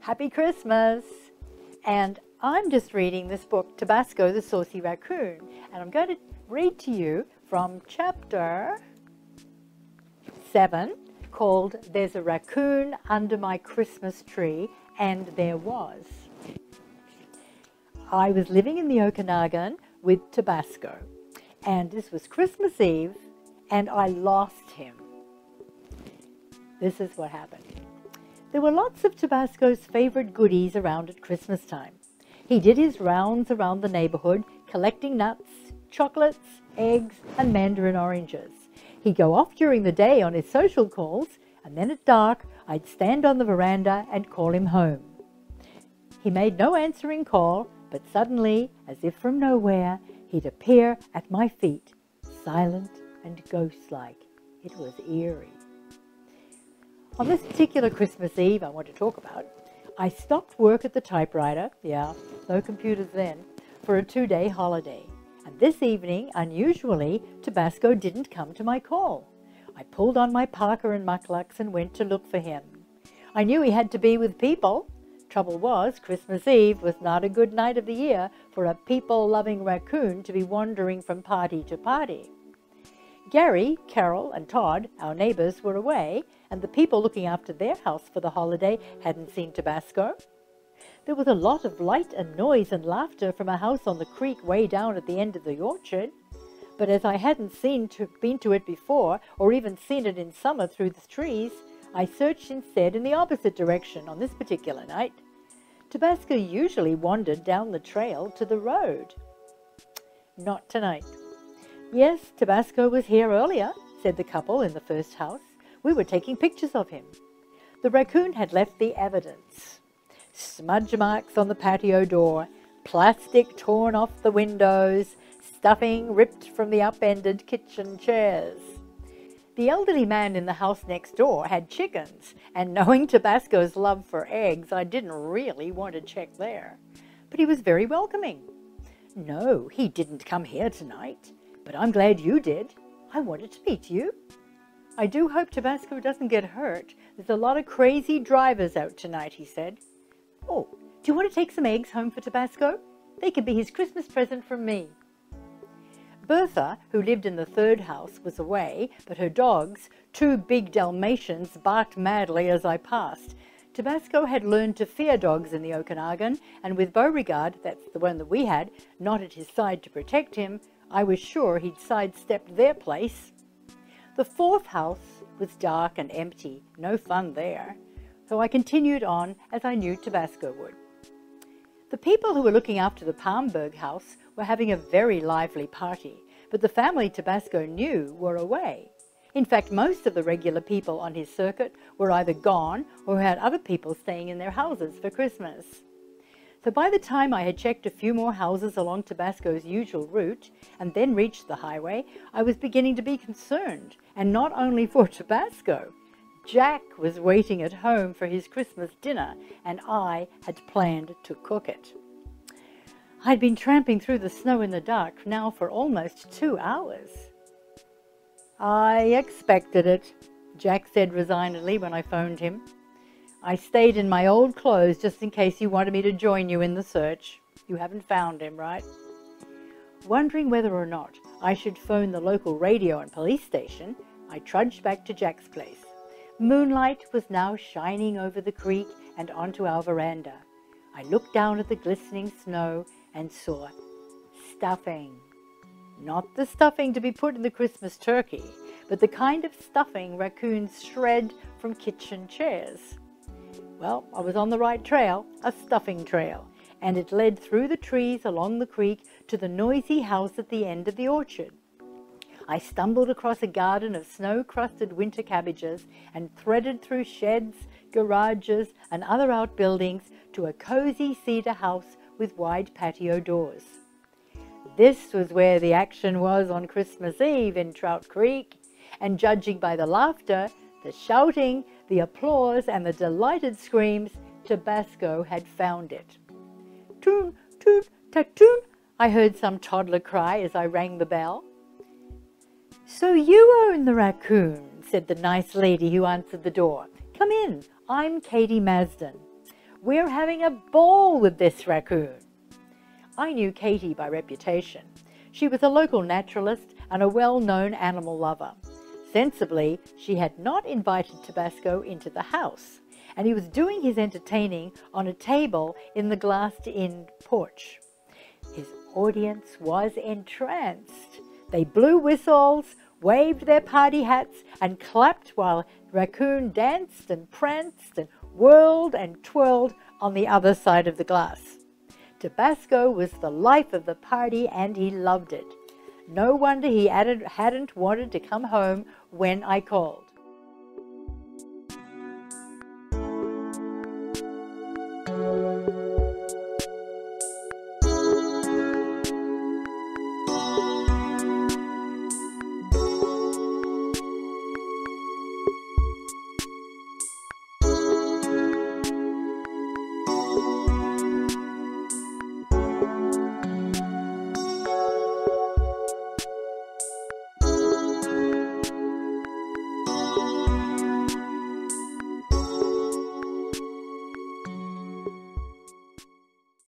Happy Christmas! And I'm just reading this book, Tabasco The Saucy Raccoon, and I'm going to read to you from chapter 7, called There's a Raccoon Under My Christmas Tree, and There Was. I was living in the Okanagan with Tabasco, and this was Christmas Eve, and I lost him. This is what happened. There were lots of Tabasco's favorite goodies around at Christmas time. He did his rounds around the neighborhood, collecting nuts, chocolates, eggs, and mandarin oranges. He'd go off during the day on his social calls, and then at dark, I'd stand on the veranda and call him home. He made no answering call, but suddenly, as if from nowhere, he'd appear at my feet, silent and ghost-like. It was eerie. On this particular Christmas Eve I want to talk about, I stopped work at the typewriter, no computers then, for a 2-day holiday. And this evening, unusually, Tabasco didn't come to my call. I pulled on my parka and mucklucks and went to look for him. I knew he had to be with people. Trouble was, Christmas Eve was not a good night of the year for a people-loving raccoon to be wandering from party to party. Gary, Carol, and Todd, our neighbors, were away, and the people looking after their house for the holiday hadn't seen Tabasco. There was a lot of light and noise and laughter from a house on the creek way down at the end of the orchard, but as I hadn't been to it before, or even seen it in summer through the trees, I searched instead in the opposite direction on this particular night. Tabasco usually wandered down the trail to the road. Not tonight. Yes, Tabasco was here earlier, said the couple in the first house. We were taking pictures of him. The raccoon had left the evidence. Smudge marks on the patio door, plastic torn off the windows, stuffing ripped from the upended kitchen chairs. The elderly man in the house next door had chickens, and knowing Tabasco's love for eggs, I didn't really want to check there. But he was very welcoming. No, he didn't come here tonight. But I'm glad you did. I wanted to meet you. I do hope Tabasco doesn't get hurt. There's a lot of crazy drivers out tonight, he said. Oh, do you want to take some eggs home for Tabasco? They could be his Christmas present from me. Bertha, who lived in the third house, was away, but her dogs, 2 big Dalmatians, barked madly as I passed. Tabasco had learned to fear dogs in the Okanagan, and with Beauregard, that's the one that we had, not at his side to protect him, I was sure he'd sidestepped their place. The fourth house was dark and empty, no fun there, so I continued on as I knew Tabasco would. The people who were looking after the Palmberg house were having a very lively party, but the family Tabasco knew were away. In fact, most of the regular people on his circuit were either gone or had other people staying in their houses for Christmas. So by the time I had checked a few more houses along Tabasco's usual route and then reached the highway, I was beginning to be concerned, and not only for Tabasco. Jack was waiting at home for his Christmas dinner, and I had planned to cook it. I'd been tramping through the snow in the dark now for almost 2 hours. I expected it, Jack said resignedly when I phoned him. I stayed in my old clothes just in case you wanted me to join you in the search. You haven't found him, right? Wondering whether or not I should phone the local radio and police station, I trudged back to Jack's place. Moonlight was now shining over the creek and onto our veranda. I looked down at the glistening snow and saw stuffing. Not the stuffing to be put in the Christmas turkey, but the kind of stuffing raccoons shred from kitchen chairs. Well, I was on the right trail, a stuffing trail, and it led through the trees along the creek to the noisy house at the end of the orchard. I stumbled across a garden of snow-crusted winter cabbages and threaded through sheds, garages, and other outbuildings to a cozy cedar house with wide patio doors. This was where the action was on Christmas Eve in Trout Creek, and judging by the laughter, the shouting, the applause, and the delighted screams, Tabasco had found it. Toon, toon, tatoon, I heard some toddler cry as I rang the bell. So you own the raccoon, said the nice lady who answered the door. Come in, I'm Katie Masden. We're having a ball with this raccoon." I knew Katie by reputation. She was a local naturalist and a well-known animal lover. Sensibly, she had not invited Tabasco into the house, and he was doing his entertaining on a table in the glassed-in porch. His audience was entranced. They blew whistles, waved their party hats, and clapped while Raccoon danced and pranced and whirled and twirled on the other side of the glass. Tabasco was the life of the party, and he loved it. No wonder he hadn't wanted to come home when I called.